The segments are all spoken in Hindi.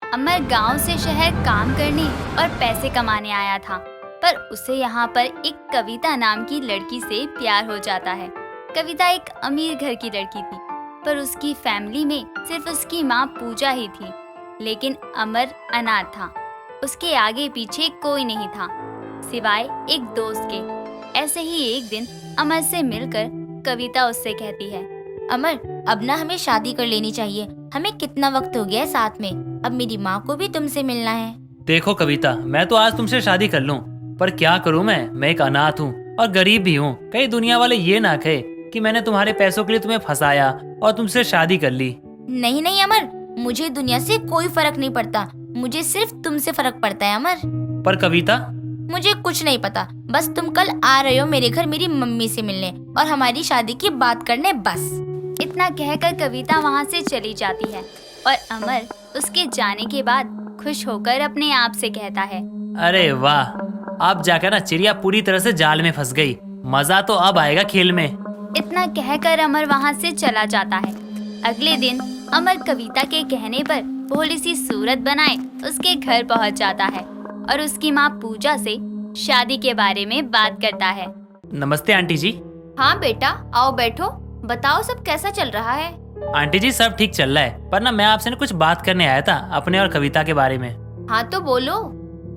अमर गांव से शहर काम करने और पैसे कमाने आया था, पर उसे यहाँ पर एक कविता नाम की लड़की से प्यार हो जाता है। कविता एक अमीर घर की लड़की थी, पर उसकी फैमिली में सिर्फ उसकी माँ पूजा ही थी। लेकिन अमर अनाथ था, उसके आगे पीछे कोई नहीं था सिवाय एक दोस्त के। ऐसे ही एक दिन अमर से मिलकर कविता उससे कहती है, अमर, अब ना हमें शादी कर लेनी चाहिए। हमें कितना वक्त हो गया है साथ में। अब मेरी माँ को भी तुमसे मिलना है। देखो कविता, मैं तो आज तुमसे शादी कर लूं, पर क्या करूं मैं एक अनाथ हूं और गरीब भी हूं। कहीं दुनिया वाले ये ना कहे कि मैंने तुम्हारे पैसों के लिए तुम्हें फंसाया और तुमसे शादी कर ली। नहीं नहीं अमर, मुझे दुनिया से कोई फर्क नहीं पड़ता। मुझे सिर्फ तुमसे फर्क पड़ता है अमर। पर कविता, मुझे कुछ नहीं पता। बस तुम कल आ रहे हो मेरे घर मेरी मम्मी से मिलने और हमारी शादी की बात करने, बस। इतना कहकर कविता वहाँ से चली जाती है और अमर उसके जाने के बाद खुश होकर अपने आप से कहता है, अरे वाह, अब जाकर ना चिड़िया पूरी तरह से जाल में फंस गई। मजा तो अब आएगा खेल में। इतना कहकर अमर वहाँ से चला जाता है। अगले दिन अमर कविता के कहने पर भोली सी सूरत बनाए उसके घर पहुँच जाता है और उसकी माँ पूजा से शादी के बारे में बात करता है। नमस्ते आंटी जी। हाँ बेटा, आओ बैठो। बताओ सब कैसा चल रहा है? आंटी जी सब ठीक चल रहा है, पर ना मैं आपसे कुछ बात करने आया था अपने और कविता के बारे में। हाँ तो बोलो।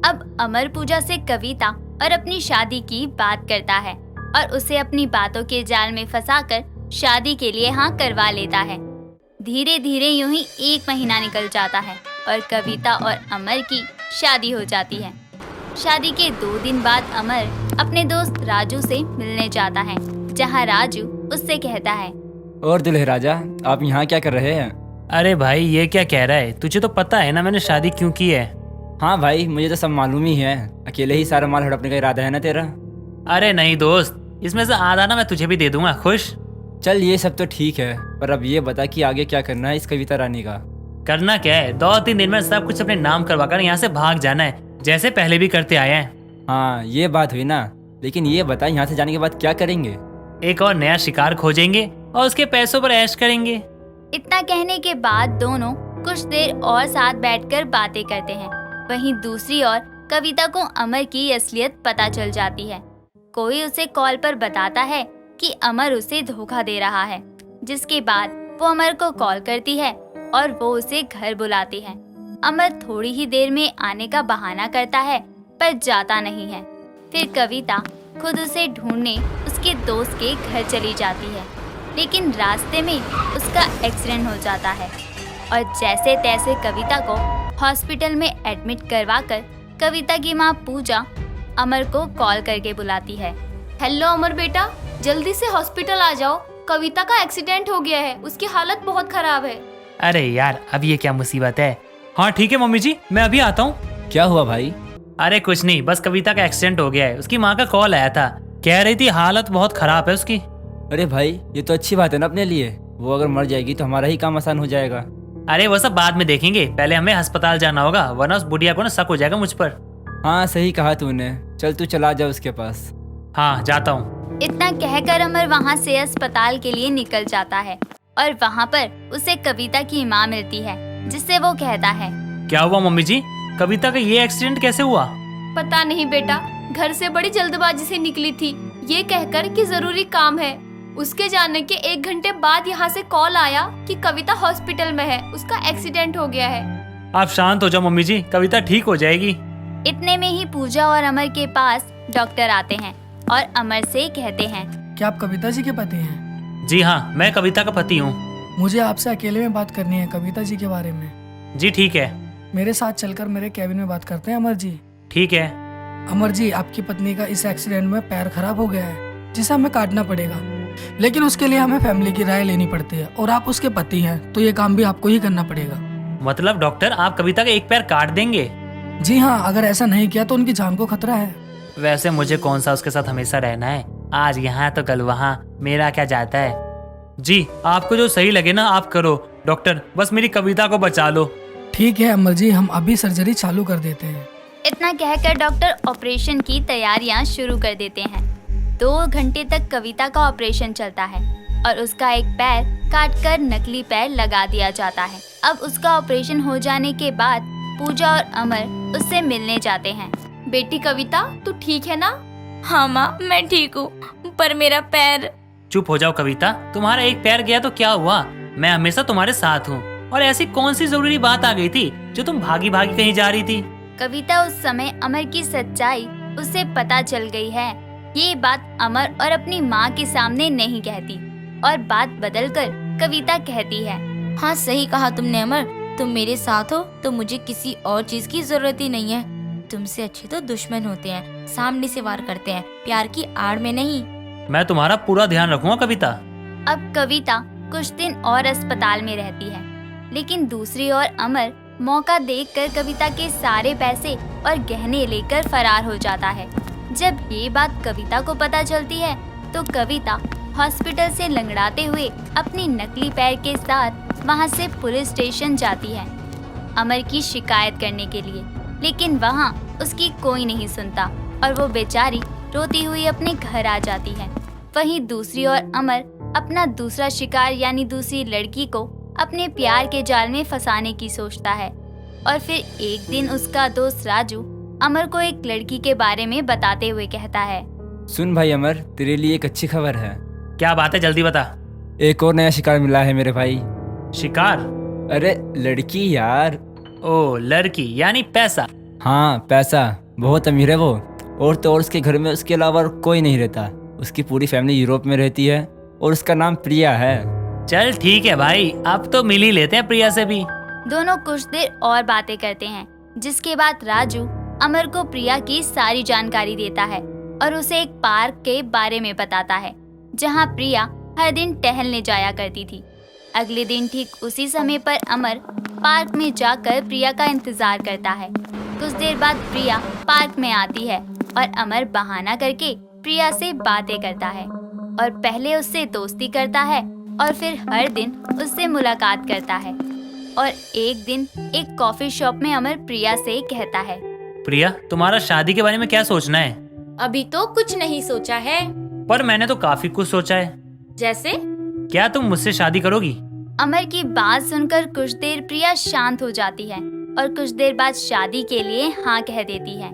अब अमर पूजा से कविता और अपनी शादी की बात करता है और उसे अपनी बातों के जाल में फंसाकर शादी के लिए हाँ करवा लेता है। धीरे धीरे यूं ही 1 महीना निकल जाता है और कविता और अमर की शादी हो जाती है। शादी के 2 दिन बाद अमर अपने दोस्त राजू से मिलने जाता है, जहाँ राजू उससे कहता है, और दुल्हे राजा, आप यहाँ क्या कर रहे हैं? अरे भाई, ये क्या कह रहा है? तुझे तो पता है ना मैंने शादी क्यों की है। हाँ भाई, मुझे तो सब मालूम ही है। अकेले ही सारा माल हड़पने का इरादा है ना तेरा? अरे नहीं दोस्त, इसमें से आधा ना मैं तुझे भी दे दूंगा। खुश? चल ये सब तो ठीक है, पर अब ये बता कि आगे क्या करना है इस कविता रानी का? करना क्या है, 2-3 दिन में सब कुछ अपने नाम करवा कर यहाँ से भाग जाना है, जैसे पहले भी करते आए हैं। हाँ ये बात हुई ना, लेकिन ये बता यहाँ से जाने के बाद क्या करेंगे? एक और नया शिकार खोजेंगे और उसके पैसों पर ऐश करेंगे। इतना कहने के बाद दोनों कुछ देर और साथ बैठकर बातें करते हैं। वहीं दूसरी ओर कविता को अमर की असलियत पता चल जाती है। कोई उसे कॉल पर बताता है कि अमर उसे धोखा दे रहा है, जिसके बाद वो अमर को कॉल करती है और वो उसे घर बुलाती है। अमर थोड़ी ही देर में आने का बहाना करता है, पर जाता नहीं है। फिर कविता खुद उसे ढूंढने उसके दोस्त के घर चली जाती है, लेकिन रास्ते में उसका एक्सीडेंट हो जाता है और जैसे तैसे कविता को हॉस्पिटल में एडमिट करवाकर कविता की माँ पूजा अमर को कॉल करके बुलाती है। हेलो अमर बेटा, जल्दी से हॉस्पिटल आ जाओ। कविता का एक्सीडेंट हो गया है, उसकी हालत बहुत खराब है। अरे यार, अब ये क्या मुसीबत है। हाँ ठीक है मम्मी जी, मैं अभी आता हूँ। क्या हुआ भाई? अरे कुछ नहीं, बस कविता का एक्सीडेंट हो गया है। उसकी माँ का कॉल आया था, कह रही थी हालत बहुत खराब है उसकी। अरे भाई, ये तो अच्छी बात है ना अपने लिए। वो अगर मर जाएगी तो हमारा ही काम आसान हो जाएगा। अरे वो सब बाद में देखेंगे, पहले हमें अस्पताल जाना होगा, वरना उस बुढ़िया को ना शक हो जाएगा मुझ पर। हाँ सही कहा तूने। चल तू चला जा उसके पास। हाँ जाता हूँ। इतना कहकर अमर वहाँ से अस्पताल के लिए निकल जाता है और वहाँ पर उसे कविता की माँ मिलती है, जिससे वो कहता है, क्या हुआ मम्मी जी, कविता का ये एक्सीडेंट कैसे हुआ? पता नहीं बेटा, घर से बड़ी जल्दबाजी से निकली थी, ये कहकर कि जरूरी काम है। उसके जाने के 1 घंटे बाद यहाँ से कॉल आया कि कविता हॉस्पिटल में है, उसका एक्सीडेंट हो गया है। आप शांत हो जाओ मम्मी जी, कविता ठीक हो जाएगी। इतने में ही पूजा और अमर के पास डॉक्टर आते हैं और अमर से कहते हैं, क्या आप कविता जी के पति हैं? जी हाँ, मैं कविता का पति हूँ। मुझे आपसे अकेले में बात करनी है कविता जी के बारे में। जी ठीक है। मेरे साथ चलकर मेरे कैबिन में बात करते हैं अमर जी। ठीक है। अमर जी, आपकी पत्नी का इस एक्सीडेंट में पैर खराब हो गया है, जिसे हमें काटना पड़ेगा, लेकिन उसके लिए हमें फैमिली की राय लेनी पड़ती है और आप उसके पति हैं, तो ये काम भी आपको ही करना पड़ेगा। मतलब डॉक्टर, आप कविता का एक पैर काट देंगे? जी हाँ, अगर ऐसा नहीं किया तो उनकी जान को खतरा है। वैसे मुझे कौन सा उसके साथ हमेशा रहना है, आज यहाँ तो कल वहाँ, मेरा क्या जाता है। जी आपको जो सही लगे ना आप करो डॉक्टर, बस मेरी कविता को बचा लो। ठीक है अमर जी, हम अभी सर्जरी चालू कर देते हैं। इतना कहकर डॉक्टर ऑपरेशन की तैयारियां शुरू कर देते हैं। 2 घंटे तक कविता का ऑपरेशन चलता है और उसका एक पैर काटकर नकली पैर लगा दिया जाता है। अब उसका ऑपरेशन हो जाने के बाद पूजा और अमर उससे मिलने जाते हैं। बेटी कविता, तू ठीक है ना? हाँ माँ, मैं ठीक हूँ, पर मेरा पैर। चुप हो जाओ कविता, तुम्हारा एक पैर गया तो क्या हुआ, मैं हमेशा तुम्हारे साथ हूँ। और ऐसी कौन सी जरूरी बात आ गई थी जो तुम भागी भागी कहीं जा रही थी? कविता उस समय अमर की सच्चाई उसे पता चल गई है। ये बात अमर और अपनी माँ के सामने नहीं कहती और बात बदलकर कविता कहती है। हाँ सही कहा तुमने अमर, तुम मेरे साथ हो तो मुझे किसी और चीज की जरूरत ही नहीं है। तुमसे अच्छे तो दुश्मन होते हैं, सामने से वार करते हैं, प्यार की आड़ में नहीं। मैं तुम्हारा पूरा ध्यान रखूंगा कविता। अब कविता कुछ दिन और अस्पताल में रहती है, लेकिन दूसरी ओर अमर मौका देखकर कविता के सारे पैसे और गहने लेकर फरार हो जाता है। जब ये बात कविता को पता चलती है तो कविता हॉस्पिटल से लंगड़ाते हुए अपनी नकली पैर के साथ वहाँ से पुलिस स्टेशन जाती है अमर की शिकायत करने के लिए, लेकिन वहाँ उसकी कोई नहीं सुनता और वो बेचारी रोती हुई अपने घर आ जाती है। वहीं दूसरी ओर अमर अपना दूसरा शिकार यानी दूसरी लड़की को अपने प्यार के जाल में फंसाने की सोचता है। और फिर एक दिन उसका दोस्त राजू अमर को एक लड़की के बारे में बताते हुए कहता है। सुन भाई अमर, तेरे लिए एक अच्छी खबर है। क्या बात है, जल्दी बता। एक और नया शिकार मिला है मेरे भाई। शिकार? अरे लड़की यार। ओ लड़की यानी पैसा? हाँ पैसा, बहुत अमीर है वो। और तो और उसके घर में उसके अलावा कोई नहीं रहता। उसकी पूरी फैमिली यूरोप में रहती है और उसका नाम प्रिया है। चल ठीक है भाई, अब तो मिल ही लेते हैं प्रिया से भी। दोनों कुछ देर और बातें करते हैं, जिसके बाद राजू अमर को प्रिया की सारी जानकारी देता है और उसे एक पार्क के बारे में बताता है जहां प्रिया हर दिन टहलने जाया करती थी। अगले दिन ठीक उसी समय पर अमर पार्क में जाकर प्रिया का इंतजार करता है। कुछ देर बाद प्रिया पार्क में आती है और अमर बहाना करके प्रिया से बातें करता है और पहले उससे दोस्ती करता है और फिर हर दिन उससे मुलाकात करता है। और एक दिन एक कॉफी शॉप में अमर प्रिया से कहता है, प्रिया तुम्हारा शादी के बारे में क्या सोचना है? अभी तो कुछ नहीं सोचा है। पर मैंने तो काफी कुछ सोचा है। जैसे? क्या तुम मुझसे शादी करोगी? अमर की बात सुनकर कुछ देर प्रिया शांत हो जाती है और कुछ देर बाद शादी के लिए हाँ कह देती है,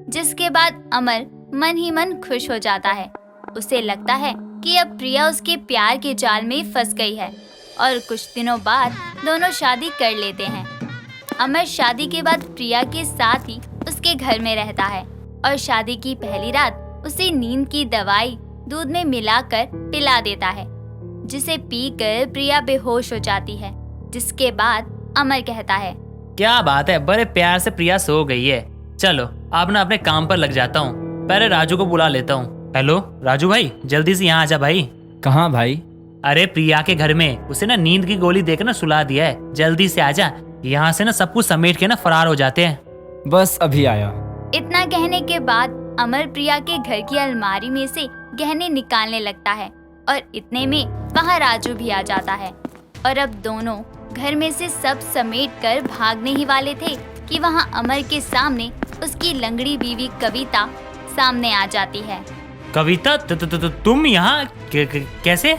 जिसके बाद अमर मन ही मन खुश हो जाता है। उसे लगता है कि अब प्रिया उसके प्यार के जाल में फंस गई है और कुछ दिनों बाद दोनों शादी कर लेते हैं। अमर शादी के बाद प्रिया के साथ ही उसके घर में रहता है और शादी की पहली रात उसे नींद की दवाई दूध में मिलाकर पिला देता है, जिसे पीकर प्रिया बेहोश हो जाती है। जिसके बाद अमर कहता है, क्या बात है, बड़े प्यार से प्रिया सो गई है। चलो अब ना अपने काम पर लग जाता हूँ, पहले राजू को बुला लेता हूँ। हेलो राजू भाई, जल्दी से यहाँ आजा भाई। कहाँ भाई? अरे प्रिया के घर में, उसे ना नींद की गोली देकर ना सुला दिया है, जल्दी से आजा। यहाँ से ना सब कुछ समेट के ना फरार हो जाते हैं। बस अभी आया। इतना कहने के बाद अमर प्रिया के घर की अलमारी में से गहने निकालने लगता है और इतने में वहाँ राजू भी आ जाता है। और अब दोनों घर में से सब समेट कर भागने ही वाले थे कि वहाँ अमर के सामने उसकी लंगड़ी बीवी कविता सामने आ जाती है। कविता तुम यहाँ कैसे?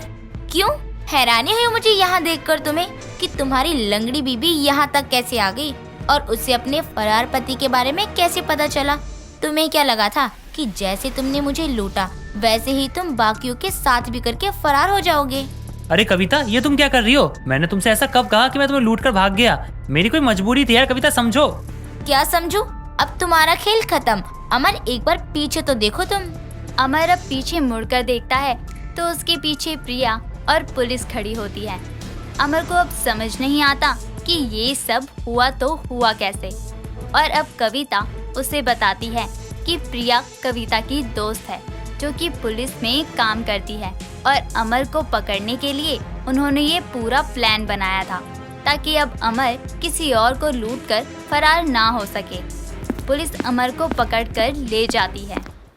क्यों हैरानी हुई मुझे यहाँ देखकर तुम्हें कि तुम्हारी लंगड़ी बीबी यहाँ तक कैसे आ गई और उसे अपने फरार पति के बारे में कैसे पता चला? तुम्हें क्या लगा था कि जैसे तुमने मुझे लूटा वैसे ही तुम बाकियों के साथ भी करके फरार हो जाओगे? अरे कविता, ये तुम क्या कर रही हो? मैंने तुमसे ऐसा कब कहा कि मैं तुम्हें लूट कर भाग गया? मेरी कोई मजबूरी थी यार कविता, समझो। क्या समझू? अब तुम्हारा खेल खत्म। अमर एक बार पीछे तो देखो तुम। अमर अब पीछे मुड़कर देखता है तो उसके पीछे प्रिया और पुलिस खड़ी होती है। अमर को अब समझ नहीं आता कि ये सब हुआ तो हुआ कैसे। और अब कविता उसे बताती है कि प्रिया कविता की दोस्त है जो कि पुलिस में काम करती है और अमर को पकड़ने के लिए उन्होंने ये पूरा प्लान बनाया था ताकि अब अमर किसी और को लूटकर फरार ना हो सके। पुलिस अमर को पकड़कर ले जाती है।